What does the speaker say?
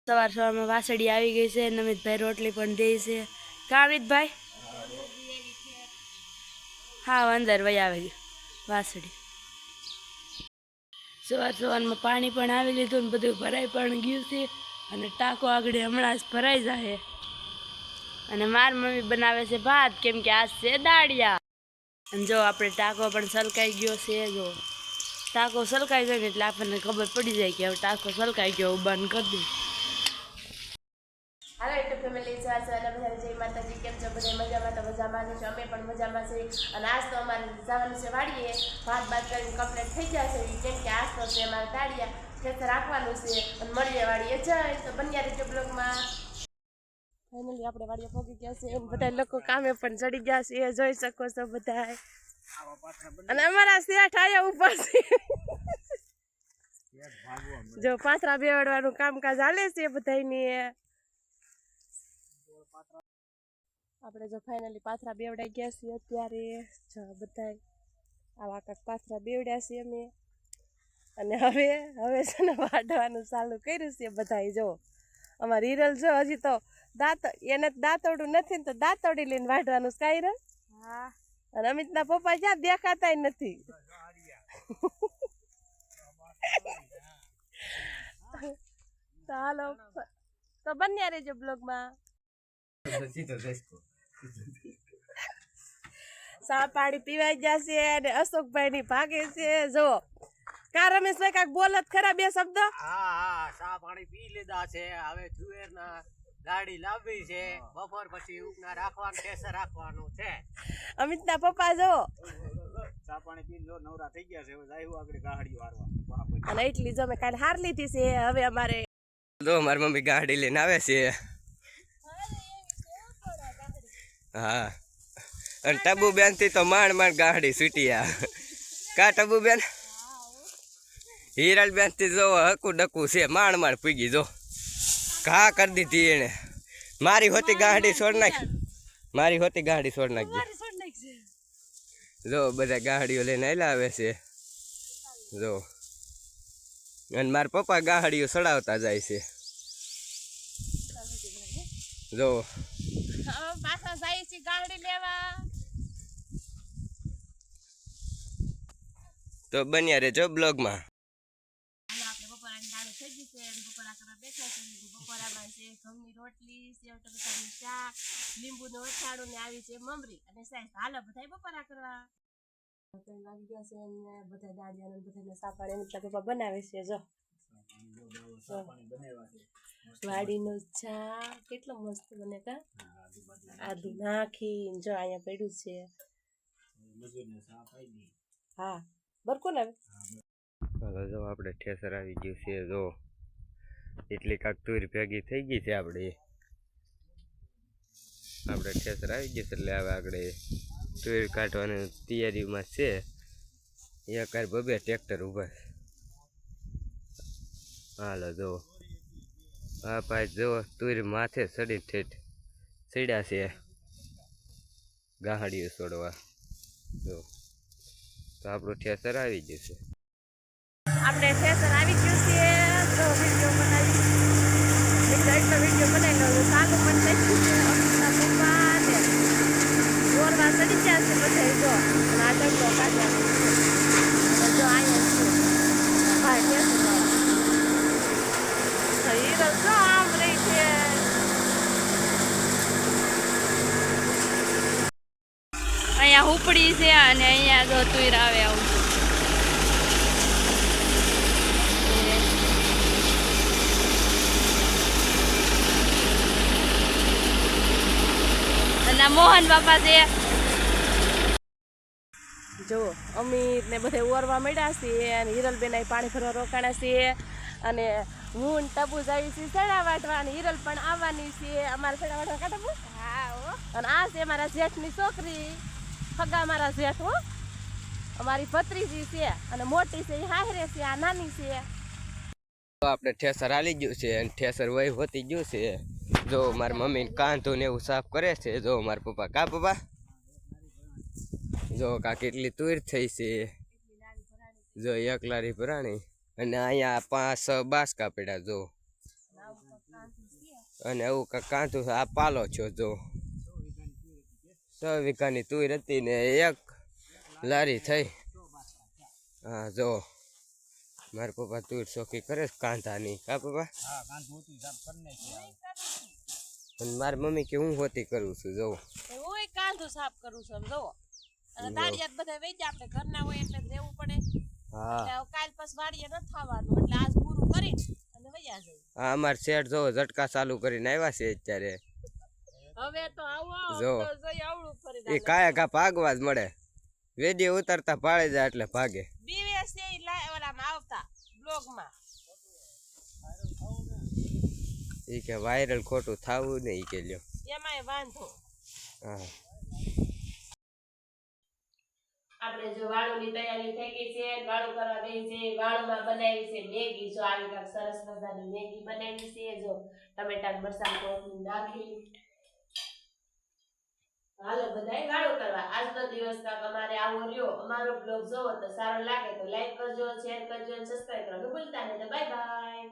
સવાર સવારમાં વાસળી આવી ગઈ છે. નમિતભાઈ રોટલી પણ દે છે. કા અમિતભાઈ? હા, અંદર વહી આવી વાસળી. સવાર સવારમાં પાણી પણ આવી લીધું ને બધું ભરાઈ પણ ગયું છે. અને ટાંકો આગળ હમણાં જ ભરાઈ જાય. અને મારી મમ્મી બનાવે છે ભાત, કેમ કે આજ છે દાળિયા. અને જો આપણે ટાંકો પણ સલકાઈ ગયો છે. જો ટાંકો સલકાઈ જાય ને એટલે આપણને ખબર પડી જાય કે હવે ટાંકો સલકાઈ ગયો, બંધ કરી દઉં. હાલો યુટ્યુબ ફેમિલી, બધા જય માતાજી. કેમ છો? બધા મજામાં? તો મજામાં છે. અમે પણ મજામાં છે. અને આજ તો અમારે જવાનું છે વાડીએ. ભાત બાદ કરીને કમ્પ્લીટ થઈ ગયા છે. કેમ કે આજ તો છે અમારે દાળિયા ખેતર રાખવાનું છે. અને મળીએ વાડીએ જાય તો બન્યા રીતે બ્લોગમાં. ફાઇનલી આપણે વાડીએ પહોંચી ગયા છે. બધા લોકો કામે પણ ચડી ગયા છે, જોઈ શકો છો બધા. અને અમારા શેઠ આયા ઉભા છે. જો પાથરા બેવડવાનું કામકાજ હાલે છે બધાની. આપણે જો ફાઇનલી પાથરા બેવડાઈ ગયા છીએ અત્યારે. જો બધા આવા કાંક પાથરા બેવડ્યા છીએ અમે. અને હવે છે ને વાઢવાનું ચાલુ કર્યું છે બધાએ. જો અમારી હિરલ જો હજી તો એને દાંતોડું નથી ને તો દાંતોડી લઈને વાઢવાનું કાંઈ. હા. અને અમિતના પપ્પા ક્યાં દેખાતા નથી. તો હાલો તો બન્યા રહેજો બ્લોગમાં. સા પાણી પીવાઈ જશે અને અશોકભાઈ ની ભાગે છે. જો કા રમેશભાઈ કાક બોલત ખરા બે શબ્દ. હા, સા પાણી પી લીધા છે. હવે તુવેર ના ગાડી લાવવી છે. બપોર પછી ઉપના રાખવાનું ઠેસર રાખવાનું છે. અમિત ના પપ્પા જો સા પાણી પીને જો નવરા થઈ ગયા છે. હવે જાય આગળ ગાડી વારવા. અને એટલી જો મેં કાલે હાર લીધી છે. હવે અમારે જો મારી મમ્મી ગાડી લઈને આવે છે. હા, અને ટબુ બેન થી તો માંડ ગાડી છૂટ્યા. કા ટબુ બેન? હિરલ બેન થી જો હકું ડકું છે. માંડ પૂગી. જો ઘા કરી દીધી એને. મારી હોતી ગાડી છોડ નાખી. જો બધા ગાડીઓ લઈને આવેલા આવે છે. જો અને મારા પપ્પા ગાડીઓ ચડાવતા જાય છે. જો પાછા જાય છે ગાડી લેવા. તો બન્યા રહેજો બ્લોગમાં. બપોરાની દાળ થઈ ગઈ છે. બપોરા કરવા બેઠા છે. બપોરામાં છે ઘઉંની રોટલી, સેવ ટમેટાનું શાક, લીંબુનું અથાણું ને આવી છે મમરી અને સાસ. હાલો બધા બપોરા કરવા. વાગી ગયા છે અને બધા દાળિયા બધા સાપાણી એમ પપ્પા બનાવે છે. જો વાડીનું ચા કેટલો મસ્ત બને. કા આદુ નાખી જો અહીંયા પડ્યું છે. હા બરકો ને. ચાલો જો આપણે ઠેસર આવી ગયું છે. જો એટલી કાંક તુર ભેગી થઈ ગઈ છે. આપણે ઠેસર આવી ગયું છે એટલે હવે આપણે તુર કાઢવાની તૈયારીમાં છે. એક બબે ટ્રેક્ટર ઊભા છે. હાલો જો આ ભાઈ જો તુર માથે ચડી ઠેઠ ચડ્યા છે ગાહડીઓ છોડવા. જો તો આપણું ઠેસર આવી ગયું છે. આપણે ઠેસર આવી ગયું છે. તો વિડીયો બનાવી એટલો વિડીયો બનાવી લો. ચાલુ પણ થઈ ગયું છે. અમિતના પપ્પા ને ગોરવા ચડી ગયા છે બધા. જો આ ડગલો કાઢ્યા જો અહીંયા છે. હા ઠેસર હીરો જો આમ રહી છે. અહીંયા ઉપડી છે અને અહીંયા જો તુર આવે આવું. અને મોહન બાપા છે. જો અમિત ને બધે ઓરવા મળ્યા છે. અને હિરલબેન પાણી ભરવા રોકાણા છે. અને હું ટબુ જાવી છે સડા વાટવા. અને હિરલ પણ આવવાની છે. અમારે સડા વાટવા કા ટબુ? હા. અને આ છે મારા જેઠની છોકરી, હગા મારા જેઠ. હો અમારી ભત્રીજી છે. અને મોટી છે એ હાહરે છે. આ નાની છે. આપણે ઠેસર હાલી ગયું છે અને ઠેસર વહી હોતી ગયું છે. જો મારી મમ્મી કાંધું ને એવું સાફ કરે છે. જો મારા પપ્પા કા પપ્પા જો કા કેટલી તુર થઈ છે. જો એક લારી ભરાણી અને અહીંયા 5 બાસકા પડ્યા. જો અને આવું કાંઈક કાંધું આ પાલો છો જો 6 વીઘાની તુર હતી ને એક લારી થઈ. હા જો મારા પપ્પા તુર ચોખ્ખી કરે છે કાંધાની. હા પપ્પા. અને મારી મમ્મી કે હું હોતી કરું છું જોઉં. હું કાંધું સાફ કરું છું જો. અને દાડિયા બધા વેચી આપણે ઘરના હોય એટલે રહેવું પડે. હા કાલ પછી વાડીએ ન થવાનું એટલે આજ પૂરું કરી અને વૈયા જઈએ. હા અમાર શેઠ જો ઝટકા ચાલુ કરીને આવ્યા છે અત્યારે. હવે તો આવો જો તો જોઈ આવડું ફરી એ કાયા કા ભાગવા જ મળે. વેડી ઉતરતા પાડે જાય એટલે ભાગે. બીવેસ એ ઓલામાં આવતા બ્લોગમાં. એ કે વાયરલ ખોટું થાવું ને ઈ કે લ્યો. એમાંય વાંધો. હા આપણે જો વાળુની તૈયારી થઈ ગઈ છે, વાળું કરવા ગઈ છે. વાળુમાં બનાવી છે મેગી. જો આવી કાંઈક સરસ મજાની મેગી બનાવી છે. જો ટમેટા મરચાં કોથમીર નાખી. હાલો બધાય વાળું કરવા. આજનો દિવસ કાંઈક અમારે આવો રહ્યો. અમારો બ્લોગ જોવો તો સારો લાગે તો લાઈક કરજો, શેર કરજો અને સબસ્ક્રાઇબ કરવાનું ભૂલતા નહીં. તો બાય બાય.